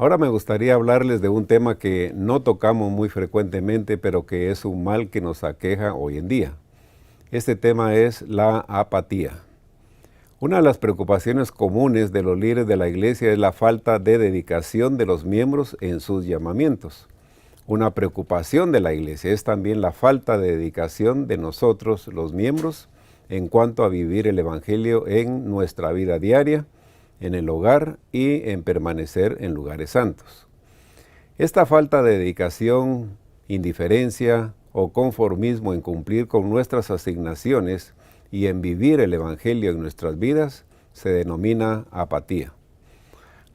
Ahora me gustaría hablarles de un tema que no tocamos muy frecuentemente, pero que es un mal que nos aqueja hoy en día. Este tema es la apatía. Una de las preocupaciones comunes de los líderes de la iglesia es la falta de dedicación de los miembros en sus llamamientos. Una preocupación de la iglesia es también la falta de dedicación de nosotros, los miembros, en cuanto a vivir el Evangelio en nuestra vida diaria, en el hogar y en permanecer en lugares santos. Esta falta de dedicación, indiferencia o conformismo en cumplir con nuestras asignaciones y en vivir el Evangelio en nuestras vidas se denomina apatía.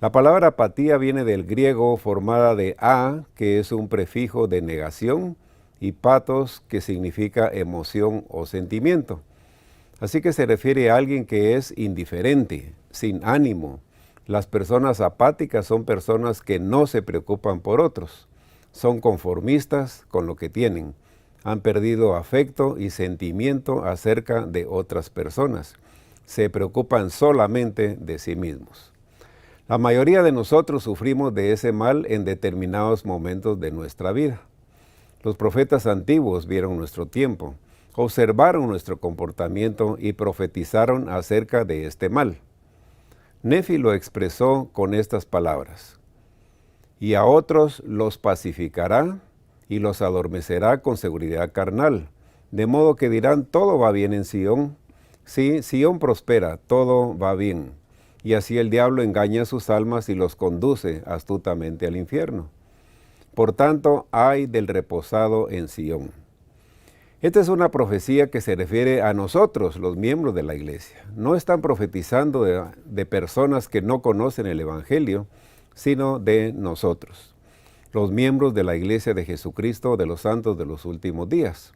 La palabra apatía viene del griego formada de a, que es un prefijo de negación, y patos, que significa emoción o sentimiento. Así que se refiere a alguien que es indiferente, sin ánimo. Las personas apáticas son personas que no se preocupan por otros. Son conformistas con lo que tienen. Han perdido afecto y sentimiento acerca de otras personas. Se preocupan solamente de sí mismos. La mayoría de nosotros sufrimos de ese mal en determinados momentos de nuestra vida. Los profetas antiguos vieron nuestro tiempo, observaron nuestro comportamiento y profetizaron acerca de este mal. Nefi lo expresó con estas palabras: y a otros los pacificará y los adormecerá con seguridad carnal, de modo que dirán: todo va bien en Sión. Sí, Sión prospera, todo va bien. Y así el diablo engaña a sus almas y los conduce astutamente al infierno. Por tanto, ay del reposado en Sión. Esta es una profecía que se refiere a nosotros, los miembros de la iglesia. No están profetizando de personas que no conocen el Evangelio, sino de nosotros, los miembros de la iglesia de Jesucristo, de los santos de los últimos días.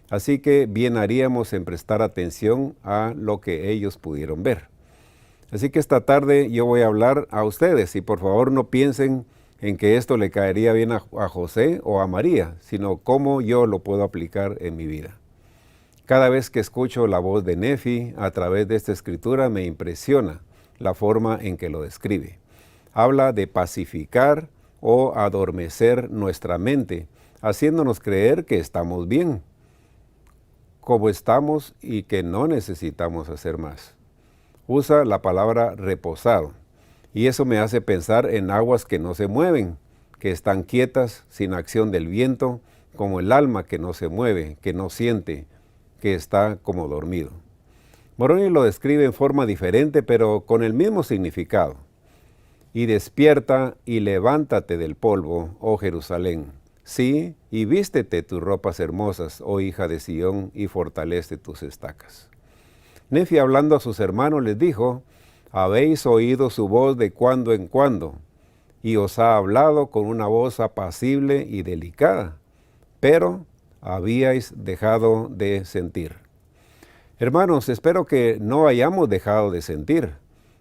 Así que bien haríamos en prestar atención a lo que ellos pudieron ver. Así que esta tarde yo voy a hablar a ustedes, y por favor no piensen en que esto le caería bien a José o a María, sino cómo yo lo puedo aplicar en mi vida. Cada vez que escucho la voz de Nefi a través de esta escritura me impresiona la forma en que lo describe. Habla de pacificar o adormecer nuestra mente, haciéndonos creer que estamos bien, como estamos y que no necesitamos hacer más. Usa la palabra reposado. Y eso me hace pensar en aguas que no se mueven, que están quietas, sin acción del viento, como el alma que no se mueve, que no siente, que está como dormido. Moroni lo describe en forma diferente, pero con el mismo significado. Y despierta y levántate del polvo, oh Jerusalén. Sí, y vístete tus ropas hermosas, oh hija de Sión, y fortalece tus estacas. Nefi, hablando a sus hermanos, les dijo: habéis oído su voz de cuando en cuando, y os ha hablado con una voz apacible y delicada, pero habíais dejado de sentir. Hermanos, espero que no hayamos dejado de sentir,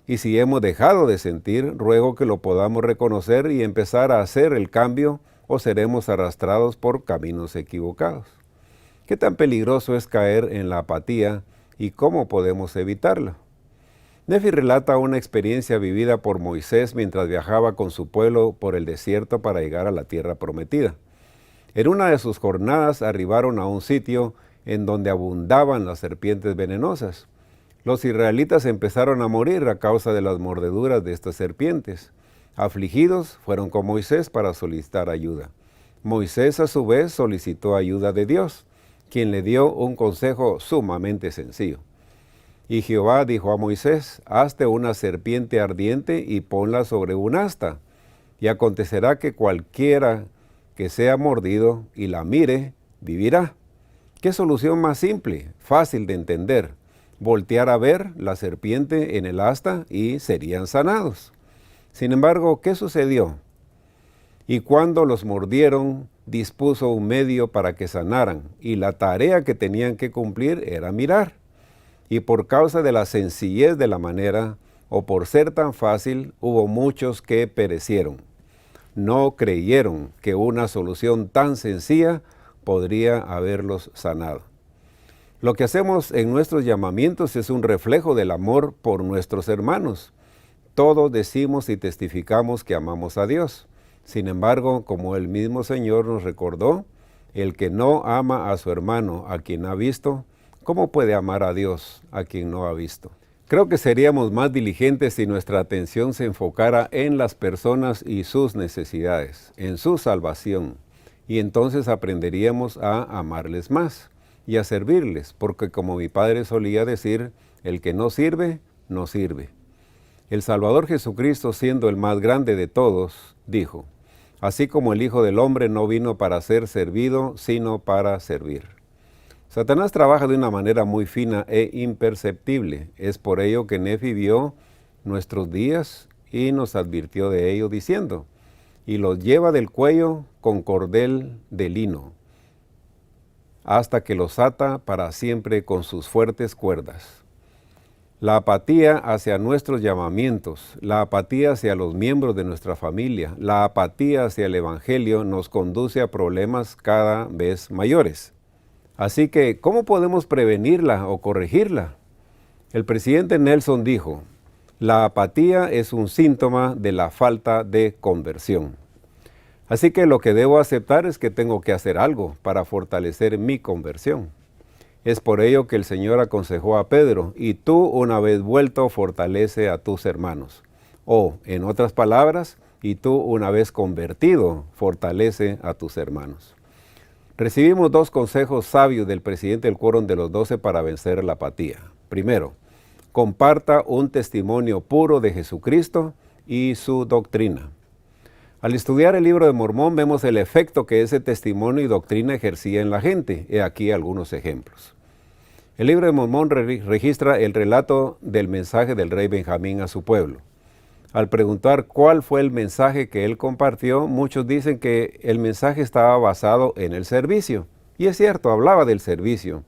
y si hemos dejado de sentir, ruego que lo podamos reconocer y empezar a hacer el cambio, o seremos arrastrados por caminos equivocados. ¿Qué tan peligroso es caer en la apatía y cómo podemos evitarla? Nefi relata una experiencia vivida por Moisés mientras viajaba con su pueblo por el desierto para llegar a la tierra prometida. En una de sus jornadas arribaron a un sitio en donde abundaban las serpientes venenosas. Los israelitas empezaron a morir a causa de las mordeduras de estas serpientes. Afligidos, fueron con Moisés para solicitar ayuda. Moisés a su vez solicitó ayuda de Dios, quien le dio un consejo sumamente sencillo. Y Jehová dijo a Moisés: hazte una serpiente ardiente y ponla sobre un asta, y acontecerá que cualquiera que sea mordido y la mire, vivirá. ¿Qué solución más simple, fácil de entender? Voltear a ver la serpiente en el asta y serían sanados. Sin embargo, ¿qué sucedió? Y cuando los mordieron, dispuso un medio para que sanaran, y la tarea que tenían que cumplir era mirar. Y por causa de la sencillez de la manera, o por ser tan fácil, hubo muchos que perecieron. No creyeron que una solución tan sencilla podría haberlos sanado. Lo que hacemos en nuestros llamamientos es un reflejo del amor por nuestros hermanos, todos decimos y testificamos que amamos a Dios. Sin embargo, como el mismo Señor nos recordó, el que no ama a su hermano, a quien ha visto, ¿cómo puede amar a Dios, a quien no ha visto? Creo que seríamos más diligentes si nuestra atención se enfocara en las personas y sus necesidades, en su salvación, y entonces aprenderíamos a amarles más y a servirles, porque como mi padre solía decir, el que no sirve, no sirve. El Salvador Jesucristo, siendo el más grande de todos, dijo, así como el Hijo del Hombre no vino para ser servido, sino para servir. Satanás trabaja de una manera muy fina e imperceptible. Es por ello que Nefi vio nuestros días y nos advirtió de ello diciendo, y los lleva del cuello con cordel de lino, hasta que los ata para siempre con sus fuertes cuerdas. La apatía hacia nuestros llamamientos, la apatía hacia los miembros de nuestra familia, la apatía hacia el Evangelio nos conduce a problemas cada vez mayores. Así que, ¿cómo podemos prevenirla o corregirla? El presidente Nelson dijo, la apatía es un síntoma de la falta de conversión. Así que lo que debo aceptar es que tengo que hacer algo para fortalecer mi conversión. Es por ello que el Señor aconsejó a Pedro, y tú una vez vuelto fortalece a tus hermanos. O, en otras palabras, y tú una vez convertido fortalece a tus hermanos. Recibimos dos consejos sabios del presidente del Quórum de los 12 para vencer la apatía. Primero, comparta un testimonio puro de Jesucristo y su doctrina. Al estudiar el libro de Mormón vemos el efecto que ese testimonio y doctrina ejercía en la gente. He aquí algunos ejemplos. El libro de Mormón registra el relato del mensaje del rey Benjamín a su pueblo. Al preguntar cuál fue el mensaje que él compartió, muchos dicen que el mensaje estaba basado en el servicio. Y es cierto, hablaba del servicio,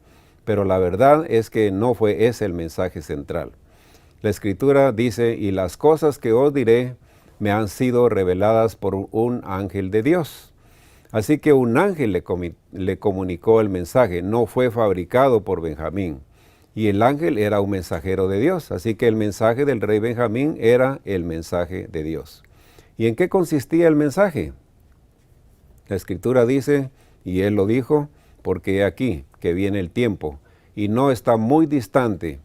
pero la verdad es que no fue ese el mensaje central. La Escritura dice, y las cosas que os diré me han sido reveladas por un ángel de Dios. Así que un ángel le comunicó el mensaje, no fue fabricado por Benjamín. Y el ángel era un mensajero de Dios, así que el mensaje del rey Benjamín era el mensaje de Dios. ¿Y en qué consistía el mensaje? La Escritura dice, y él lo dijo, porque he aquí que viene el tiempo, y no está muy distante,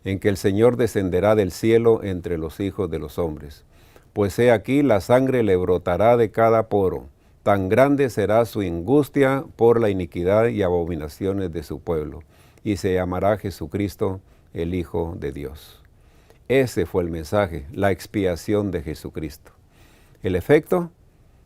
en que el Señor descenderá del cielo entre los hijos de los hombres. Pues he aquí la sangre le brotará de cada poro, tan grande será su angustia por la iniquidad y abominaciones de su pueblo, y se llamará Jesucristo el Hijo de Dios. Ese fue el mensaje, la expiación de Jesucristo. El efecto,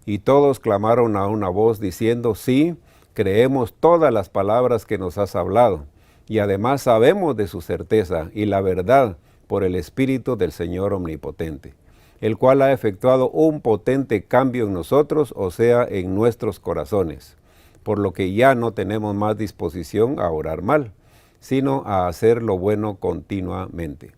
y todos clamaron a una voz diciendo, sí, creemos todas las palabras que nos has hablado, y además sabemos de su certeza y la verdad por el Espíritu del Señor Omnipotente, el cual ha efectuado un potente cambio en nosotros, o sea, en nuestros corazones, por lo que ya no tenemos más disposición a orar mal, sino a hacer lo bueno continuamente.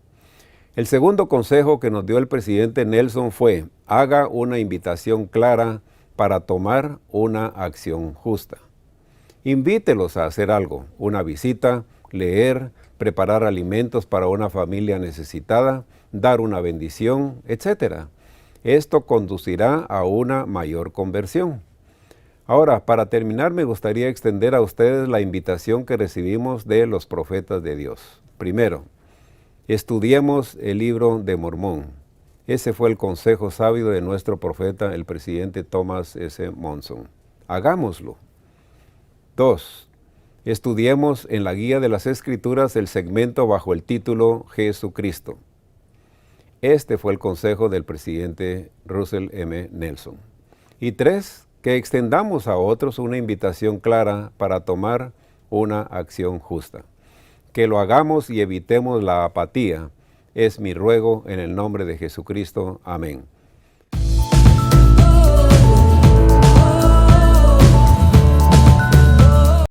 El segundo consejo que nos dio el presidente Nelson fue, haga una invitación clara para tomar una acción justa. Invítelos a hacer algo, una visita, leer, preparar alimentos para una familia necesitada, dar una bendición, etc. Esto conducirá a una mayor conversión. Ahora, para terminar, me gustaría extender a ustedes la invitación que recibimos de los profetas de Dios. Primero, estudiemos el libro de Mormón. Ese fue el consejo sabio de nuestro profeta, el presidente Thomas S. Monson. Hagámoslo. 2. Estudiemos en la guía de las Escrituras el segmento bajo el título Jesucristo. Este fue el consejo del presidente Russell M. Nelson. Y 3. Que extendamos a otros una invitación clara para tomar una acción justa. Que lo hagamos y evitemos la apatía. Es mi ruego en el nombre de Jesucristo. Amén.